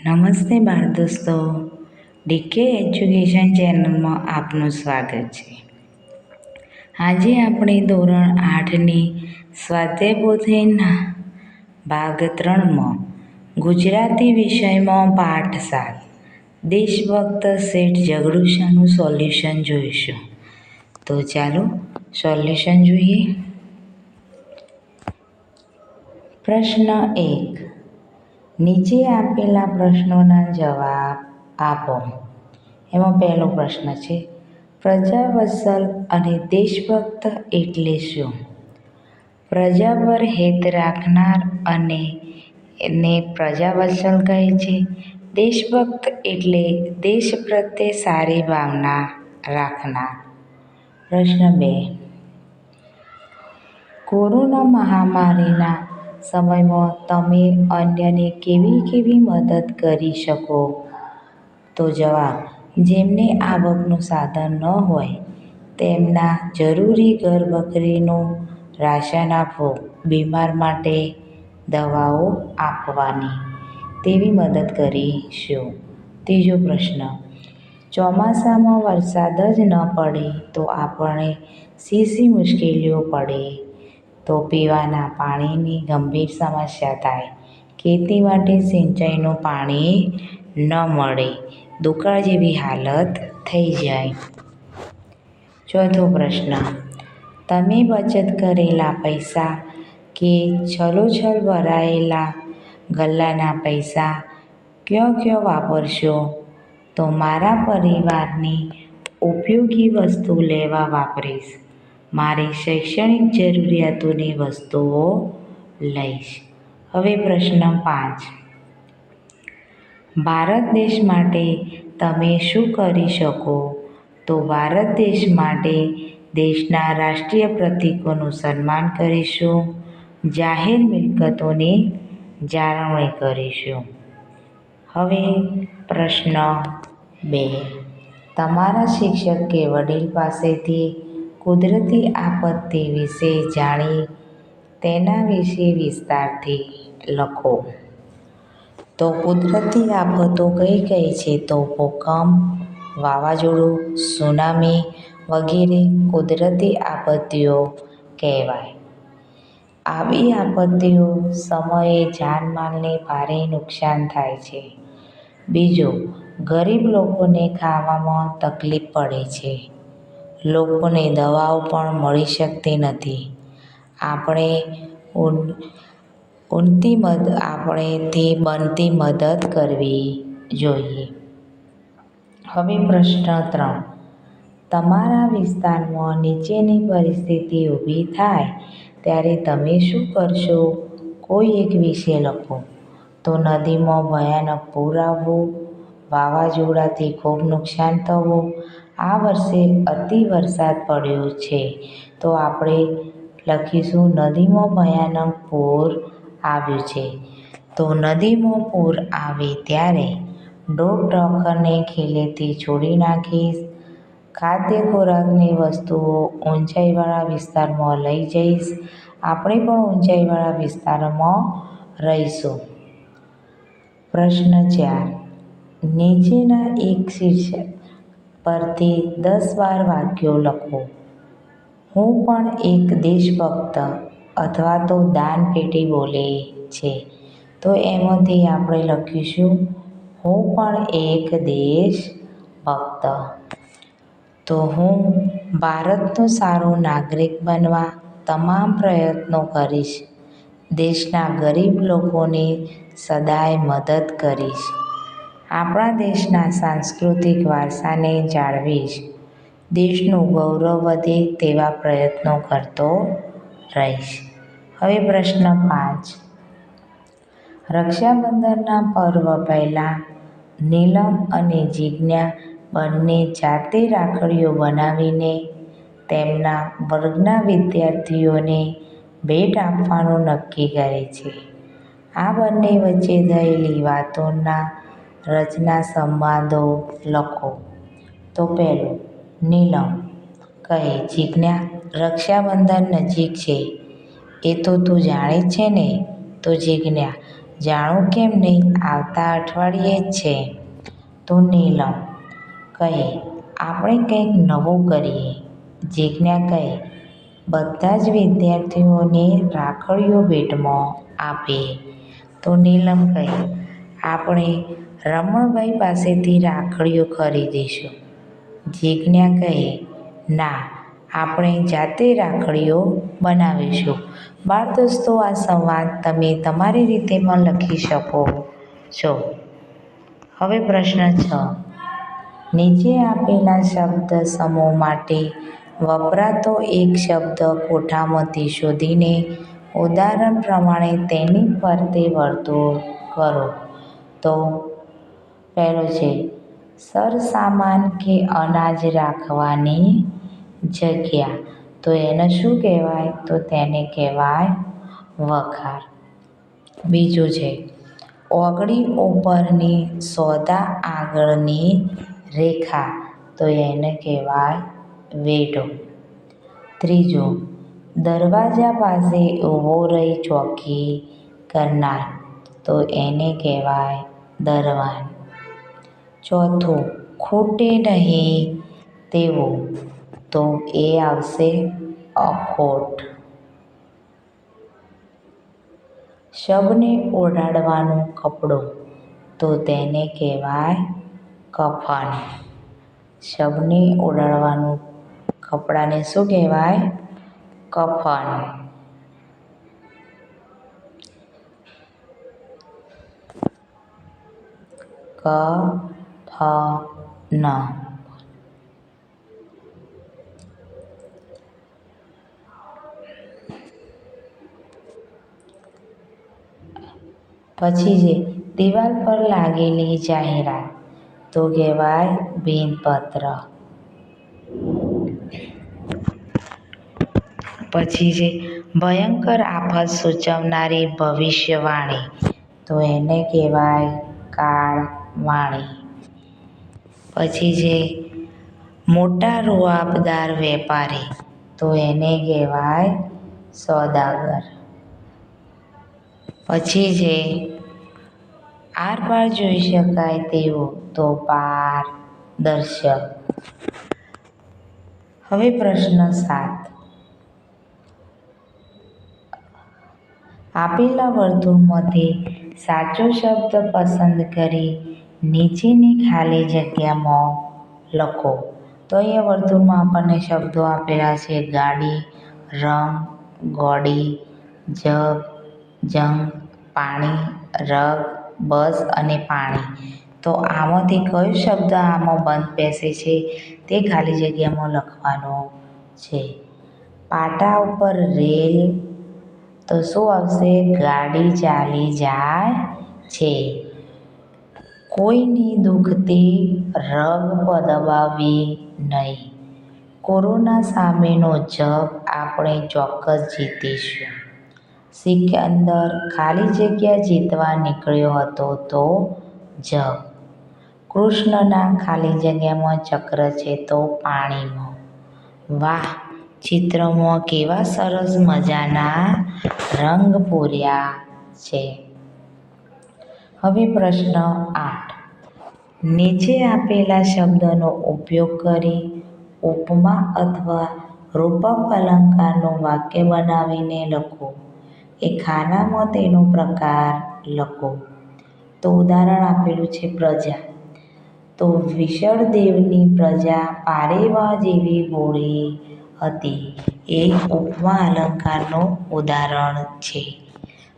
નમસ્તે બાળ દોસ્તો, ડીકે એજ્યુકેશન ચેનલમાં આપનું સ્વાગત છે. આજે આપણે ધોરણ 8ની સ્વાધ્યાય પોથીના ભાગ 3માં ગુજરાતી વિષયમાં પાઠ 7 દેશભક્ત શેઠ ઝઘડુશાનું સોલ્યુશન જોઈશું. તો ચાલો સોલ્યુશન જોઈએ. પ્રશ્ન 1. નીચે આપેલા પ્રશ્નોના જવાબ આપો. એમાં પહેલો પ્રશ્ન છે, પ્રજાવત્સલ અને દેશભક્ત એટલે શું? પ્રજા પર હેત રાખનાર અને પ્રજાવત્સલ કહે છે. દેશભક્ત એટલે દેશ પ્રત્યે સારી ભાવના રાખનાર. પ્રશ્ન 2. કોરોના મહામારીના સમયમાં તમે અન્યને કેવી મદદ કરી શકો? તો જવાબ, જેમને આવકનું સાધન ન હોય તેમના જરૂરી ઘરવખરીનું રાશન આપવું, બીમાર માટે દવાઓ આપવાની, તેવી મદદ કરીશું. ત્રીજો પ્રશ્ન, ચોમાસામાં વરસાદ જ ન પડે તો આપણને શી મુશ્કેલીઓ પડે? તો પીવાના પાણીની ગંભીર સમસ્યા થાય, ખેતી માટે સિંચાઈનું પાણી ન મળે, દુકાળ જેવી હાલત થઈ જાય. ચોથો પ્રશ્ન, તમે બચત કરેલા પૈસા કે છલોછલ ભરાયેલા ગલ્લાના પૈસા ક્યાં વાપરશો? તો મારા પરિવારની ઉપયોગી વસ્તુ લેવા વાપરીશ, મારી શૈક્ષણિક જરૂરિયાતોની વસ્તુઓ લઈશ. હવે પ્રશ્ન 5. ભારત દેશ માટે તમે શું કરી શકો? તો ભારત દેશ માટે દેશના રાષ્ટ્રીય પ્રતીકોનું સન્માન કરીશું, જાહેર મિલકતોની જાળવણી કરીશું. હવે પ્રશ્ન 2. તમારા શિક્ષક કે વડીલ પાસેથી કુદરતી આપત્તિ વિશે જાણી તેના વિશે વિસ્તારથી લખો. તો કુદરતી આફતો કઈ છે? તો ભૂકંપ, વાવાઝોડું, સુનામી વગેરે કુદરતી આપત્તિઓ કહેવાય. આવી આપત્તિઓ સમયે જાનમાલને ભારે નુકસાન થાય છે. બીજું, ગરીબ લોકોને ખાવામાં તકલીફ પડે છે. લોકોને દવાઓ પણ મળી શકતી નથી. આપણેથી બનતી મદદ કરવી જોઈએ. હવે પ્રશ્ન 3. તમારા વિસ્તારમાં નીચેની પરિસ્થિતિ ઊભી થાય ત્યારે તમે શું કરશો? કોઈ એક વિશે લખો. તો નદીમાં ભયાનક પૂર આવવું, વાવાઝોડાથી ખૂબ નુકસાન થવું. આ વર્ષે અતિ વરસાદ પડ્યો છે તો આપણે લખીશું નદીમાં ભયાનક પૂર આવ્યું છે. તો નદીમાં પૂર આવે ત્યારે ઢોર-ઢાંખરને ખીલેથી છોડી નાખીશ. ખાદ્ય ખોરાકની વસ્તુઓ ઊંચાઈવાળા વિસ્તારમાં લઈ જઈશ. આપણે પણ ઊંચાઈવાળા વિસ્તારમાં રહીશું. પ્રશ્ન 4. નીચેના એક શીર્ષક પરથી 10-12 વાક્યો લખો. હું પણ એક દેશભક્ત અથવા તો દાનપેટી બોલે છે. તો એમાંથી આપણે લખીશું હું પણ એક દેશભક્ત. તો હું ભારતનો સારો નાગરિક બનવા તમામ પ્રયત્નો કરીશ. દેશના ગરીબ લોકોની સદાય મદદ કરીશ. આપણા દેશના સાંસ્કૃતિક વારસાને જાળવીશ. દેશનું ગૌરવ વધે તેવા પ્રયત્નો કરતો રહીશ. હવે પ્રશ્ન 5. રક્ષાબંધનના પર્વ પહેલાં નીલમ અને જીજ્ઞા બંને જાતે રાખડીઓ બનાવીને તેમના વર્ગના વિદ્યાર્થીઓને ભેટ આપવાનું નક્કી કરે છે. આ બંને વચ્ચે થયેલી વાતોના રચના સંવાદો લખો. તો પહેલું, નીલમ કહે, જીજ્ઞા, રક્ષાબંધન નજીક છે એ તો તું જાણે જ છે ને? તો જીજ્ઞા, જાણું કેમ નહીં, આવતા અઠવાડિયે જ છે. તો નીલમ કહે, આપણે કંઈક નવું કરીએ. જીજ્ઞા કહે, બધા જ વિદ્યાર્થીઓને રાખડીઓ ભેટમાં આપીએ. તો નીલમ કહે, આપણે રમણભાઈ પાસેથી રાખડીઓ ખરીદીશું. જીજ્ઞા કહે, ના, આપણે જાતે રાખડીઓ બનાવીશું. બાળ દોસ્તો, આ સંવાદ તમે તમારી રીતે પણ લખી શકો છો. હવે પ્રશ્ન 6. નીચે આપેલા શબ્દ સમૂહ માટે વપરાતો એક શબ્દ કોઠામાંથી શોધીને ઉદાહરણ પ્રમાણે તેની ફરતે વર્તુળ કરો. તો પહેલો છે સરસામાન કે અનાજ રાખવાની જગ્યા. તો એને શું કહેવાય? તો તેને કહેવાય વખાર. બીજું છે ઓગળી ઉપરની સોદા આગળની રેખા. તો એને કહેવાય વેઢો. ત્રીજું દરવાજા પાસે ઊભો રહી ચોકી કરનાર. તો એને કહેવાય દરવાન. ચોથું ખૂટે નહીં તેવું. તો એ આવશે અખોટ. શબને ઓઢાડવાનું કપડું. તો તેને કહેવાય કફન. શબને ઓઢાડવાનું કપડાને શું કહેવાય? કફન. કફન. પછી છે દિવાલ પર લાગેલી જાહેરાત. તો કહેવાય ભીંતપત્ર. પછી છે ભયંકર આફત સૂચવનારી ભવિષ્યવાણી. તો એને કહેવાય કાળવાણી. પછી છે મોટા રૂઆબદાર વેપારી. તો એને કહેવાય સોદાગર. પછી છે આરપાર જોઈ શકાય તેવું. તો પારદર્શક. હવે પ્રશ્ન 7. આપેલા વર્તુળમાંથી સાચો શબ્દ પસંદ કરી નીચેની ખાલી જગ્યામાં લખો. તો અહીંયા વર્તુળમાં આપણને શબ્દો આપેલા છે ગાડી, રંગ, ગોળી, જગ, જંગ, પાણી, રગ, બસ અને પાણી. તો આમાંથી કયો શબ્દ આમાં બંધ બેસે છે તે ખાલી જગ્યામાં લખવાનો છે. પાટા ઉપર રેલ. તો શું આવશે? ગાડી ચાલી જાય છે. કોઈની દુખતી રગ દબાવવી નહીં. કોરોના સામેનો જંગ આપણે ચોક્કસ જીતીશું. સિકંદર ખાલી જગ્યા જીતવા નીકળ્યો હતો. તો જંગ. કૃષ્ણના ખાલી જગ્યામાં ચક્ર છે. તો પાણીમાં. વાહ, ચિત્રમાં કેવા સરસ મજાના રંગ પૂર્યા છે. હવે પ્રશ્ન 8. નીચે આપેલા શબ્દનો ઉપયોગ કરી ઉપમા અથવા રૂપક અલંકારનું વાક્ય બનાવીને લખો. એ ખાનામાં તેનો પ્રકાર લખો. તો ઉદાહરણ આપેલું છે પ્રજા. તો વિશળદેવની પ્રજા પારેવા જેવી ભોળી હતી. એ ઉપમા અલંકારનું ઉદાહરણ છે.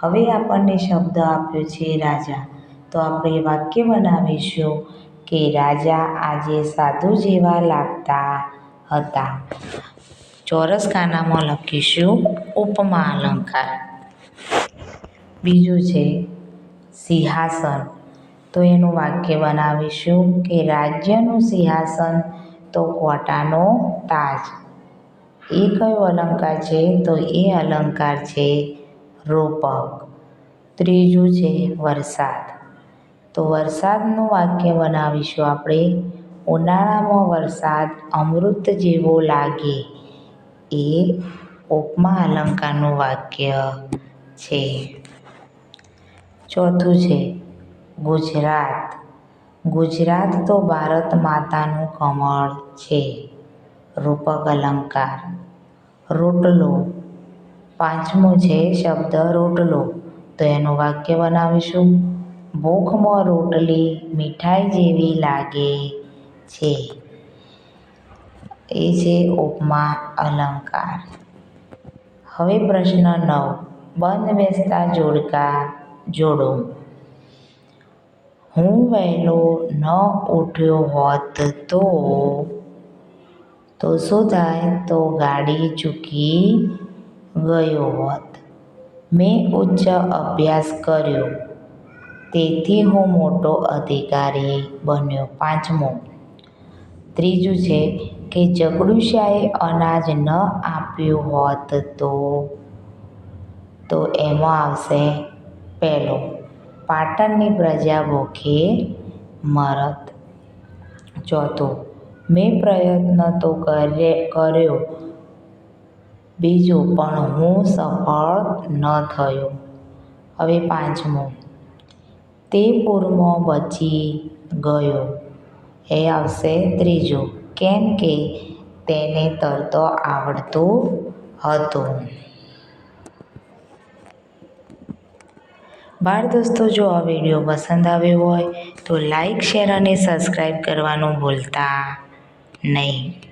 હવે આપણને શબ્દ આપ્યો છે રાજા. તો આપણે વાક્ય બનાવીશું કે રાજા આજે સાધુ જેવા લાગતા હતા. ચોરસ ખાનામાં લખીશું ઉપમા અલંકાર. બીજું છે સિંહાસન. તો એનું વાક્ય બનાવીશું કે રાજ્યનું સિંહાસન તો કોટાનો તાજ. એ કયો અલંકાર છે? તો એ અલંકાર છે રૂપક. ત્રીજું છે વરસાદ. તો વરસાદનું વાક્ય બનાવીશું આપણે ઉનાળામાં વરસાદ અમૃત જેવો લાગે. એ ઉપમા અલંકારનું વાક્ય છે. ચોથું છે ગુજરાત. ગુજરાત તો ભારત માતાનું કમળ છે. રૂપક અલંકાર. રોટલો. પાંચમું છે શબ્દ રોટલો. તો એનું વાક્ય બનાવીશું. ભૂખમાં રોટલી મીઠાઈ જેવી લાગે છે. એ છે ઉપમા અલંકાર. હવે પ્રશ્ન 9. બંધ બેસતા જોડકા જોડો. હું વહેલો ન ઉઠ્યો હોત તો શું થાય? તો ગાડી ચૂકી ગયો હોત. મેં ઉચ્ચ અભ્યાસ કર્યો તેથી હું મોટો અધિકારી બન્યો. પાંચમું. ત્રીજું છે કે જગડુશાએ અનાજ ન આપ્યું હોત તો એમાં આવશે પહેલું. પાટણની પ્રજા ભૂખે મરત. ચોથું. મેં પ્રયત્ન તો કર્યો બીજું પણ હું સફળ ન થયો. હવે પાંચમું. તે પૂરમાં બચી ગયો. એ આવશે ત્રીજું. કેમ કે તેને તરતો આવડતું હતું. બાળ દોસ્તો, જો આ વિડીયો પસંદ આવ્યો હોય તો લાઈક, શેર અને સબસ્ક્રાઈબ કરવાનું ભૂલતા નહીં.